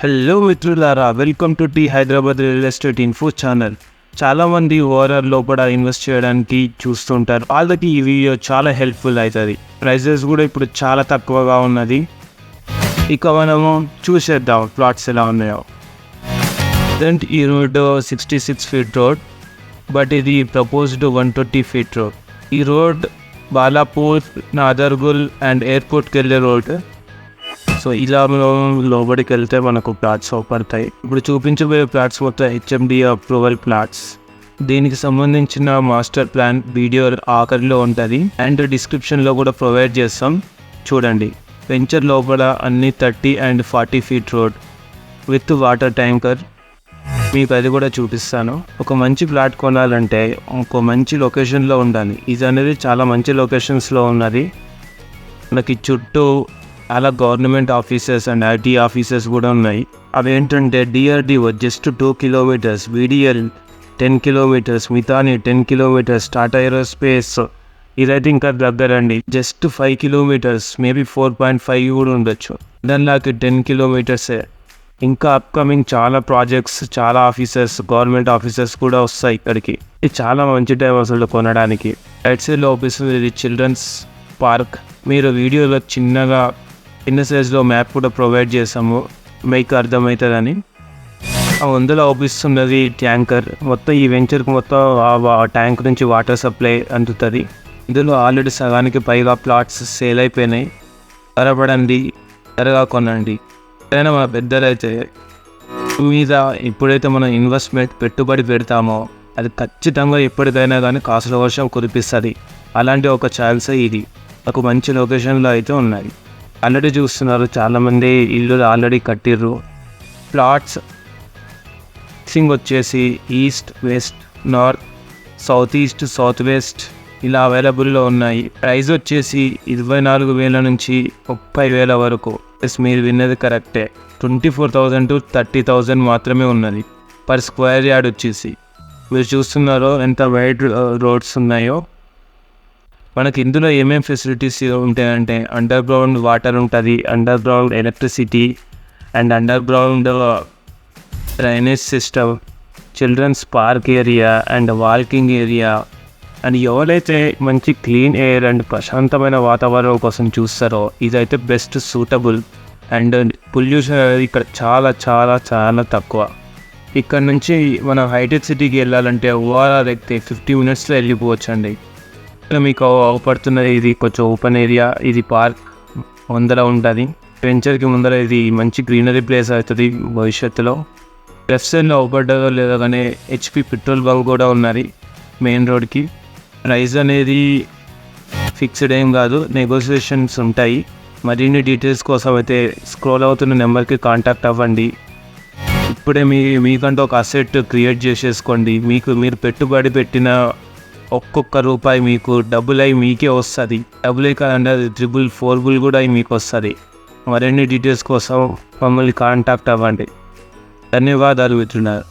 Hello మిత్రులారా, welcome to T Hyderabad real estate info channel. చాలామంది ORR లోపల ఇన్వెస్ట్ చేయడానికి చూస్తుంటారు. వాళ్ళకి ఈ వీడియో చాలా హెల్ప్ఫుల్ అవుతుంది. ప్రైజెస్ కూడా ఇప్పుడు చాలా తక్కువగా ఉన్నది. ఇక మనము చూసేద్దాం ప్లాట్స్ ఎలా ఉన్నాయో. ఈ రోడ్ 66 ఫీట్ రోడ్, బట్ ఇది ప్రపోజ్డ్ 120 ఫీట్ రోడ్. ఈ రోడ్ బాలాపూర్, నాదర్గుల్ అండ్ ఎయిర్పోర్ట్కి వెళ్ళే రోడ్. సో ఇలా లోబడికి వెళ్తే మనకు ప్లాట్స్ అవుపడతాయి. ఇప్పుడు చూపించబోయే ప్లాట్స్ మొత్తం హెచ్ఎండి అప్రూవల్ ప్లాట్స్. దీనికి సంబంధించిన మాస్టర్ ప్లాన్ వీడియో ఆఖరిలో ఉంటుంది అండ్ డిస్క్రిప్షన్లో కూడా ప్రొవైడ్ చేస్తాం, చూడండి. వెంచర్ లోపల అన్ని 30 and 40 feet road with water tanker, మీకు అది కూడా చూపిస్తాను. ఒక మంచి ప్లాట్ కొనాలంటే ఒక మంచి లొకేషన్లో ఉండాలి. ఇది అనేది చాలా మంచి లొకేషన్స్లో ఉన్నది. మనకి చుట్టూ అలా government offices and IT offices కూడా ఉన్నాయి. అవి ఏంటంటే DRDO just 2 kilometers, విడిఎల్ 10 kilometers, Mitani 10 kilometers, Tata aerospace ఇదైతే ఇంకా దగ్గరండి, జస్ట్ 5 kilometers, మేబీ 4.5 కూడా ఉండొచ్చు. దానిలాగా 10 kilometers. ఇంకా అప్కమింగ్ చాలా ప్రాజెక్ట్స్, చాలా ఆఫీసెస్, గవర్నమెంట్ ఆఫీసెస్ కూడా వస్తాయి ఇక్కడికి. ఇది చాలా మంచి టైం అసలు కొనడానికి. రైట్ సైడ్లో ఆఫీసులు, ఇది చిల్డ్రన్స్ పార్క్. మీరు వీడియోలో చిన్న సైజ్లో మ్యాప్ కూడా ప్రొవైడ్ చేసాము, మీకు అర్థమవుతుందని. అందులో అవుపిస్తున్నది ట్యాంకర్. మొత్తం ఈ వెంచర్కి మొత్తం ఆ ట్యాంక్ నుంచి వాటర్ సప్లై అందుతుంది. ఇందులో ఆల్రెడీ సగానికి పైగా ప్లాట్స్ సేల్ అయిపోయినాయి. త్వరపడండి, త్వరగా కొనండి. ఎప్పుడైనా మన పెద్దలైతే మీద ఎప్పుడైతే మనం ఇన్వెస్ట్మెంట్ పెట్టుబడి పెడతామో అది ఖచ్చితంగా ఎప్పటికైనా కానీ కాసుల వర్షం కురిపిస్తుంది. అలాంటి ఒక ఛాన్స్ ఇది. ఒక మంచి లొకేషన్లో అయితే ఉన్నాయి. ఆల్రెడీ చూస్తున్నారు, చాలామంది ఇల్లు ఆల్రెడీ కట్టిర్రు. ప్లాట్స్ సింగ్ వచ్చేసి east, west, north, south east, south west ఇలా అవైలబుల్లో ఉన్నాయి. ప్రైస్ వచ్చేసి 24,000 నుంచి 30,000 వరకు. ప్లస్ మీరు విన్నది కరెక్టే, 24,000 to 30,000 మాత్రమే ఉన్నది పర్ స్క్వేర్ యార్డ్ వచ్చేసి. మీరు చూస్తున్నారో ఎంత వైడ్ రోడ్స్ ఉన్నాయో. మనకి ఇందులో ఏమేమి ఫెసిలిటీస్ ఉంటాయంటే అండర్ గ్రౌండ్ వాటర్ ఉంటుంది, underground electricity and underground drainage system, children's park area and walking area. And ఎవరైతే మంచి క్లీన్ ఎయిర్ అండ్ ప్రశాంతమైన వాతావరణం కోసం చూస్తారో ఇదైతే బెస్ట్ సూటబుల్. అండ్ పొల్యూషన్ అనేది ఇక్కడ చాలా చాలా చాలా తక్కువ. ఇక్కడ నుంచి మనం హైటెక్ సిటీకి వెళ్ళాలంటే ఓఆర్ఆర్ ఎక్కితే 50 minutesలో వెళ్ళిపోవచ్చు అండి. మీకు అవపడుతున్నది ఇది కొంచెం ఓపెన్ ఏరియా. ఇది పార్క్ ముందర ఉంటుంది. వెంచర్కి ముందర ఇది మంచి గ్రీనరీ ప్లేస్ అవుతుంది భవిష్యత్తులో. లెఫ్ట్ సైడ్లో అవపడ్డదో లేదో కానీ హెచ్పి పెట్రోల్ బంక్ కూడా ఉన్నది మెయిన్ రోడ్కి. ప్రైస్ అనేది ఫిక్స్డ్ ఏం కాదు, నెగోసియేషన్స్ ఉంటాయి. మరిన్ని డీటెయిల్స్ కోసం అయితే స్క్రోల్ అవుతున్న నెంబర్కి కాంటాక్ట్ అవ్వండి. ఇప్పుడే మీకంటూ ఒక అసెట్ క్రియేట్ చేసేసుకోండి. మీరు పెట్టుబడి పెట్టిన ఒక్కొక్క రూపాయి మీకు డబుల్ అయి మీకే వస్తుంది. డబుల్ అయి కాదంటే అది 3-4 కూడా అయి మీకు వస్తుంది. మరిన్ని డీటెయిల్స్ కోసం మమ్మల్ని కాంటాక్ట్ అవ్వండి. ధన్యవాదాలు మిత్రులారా.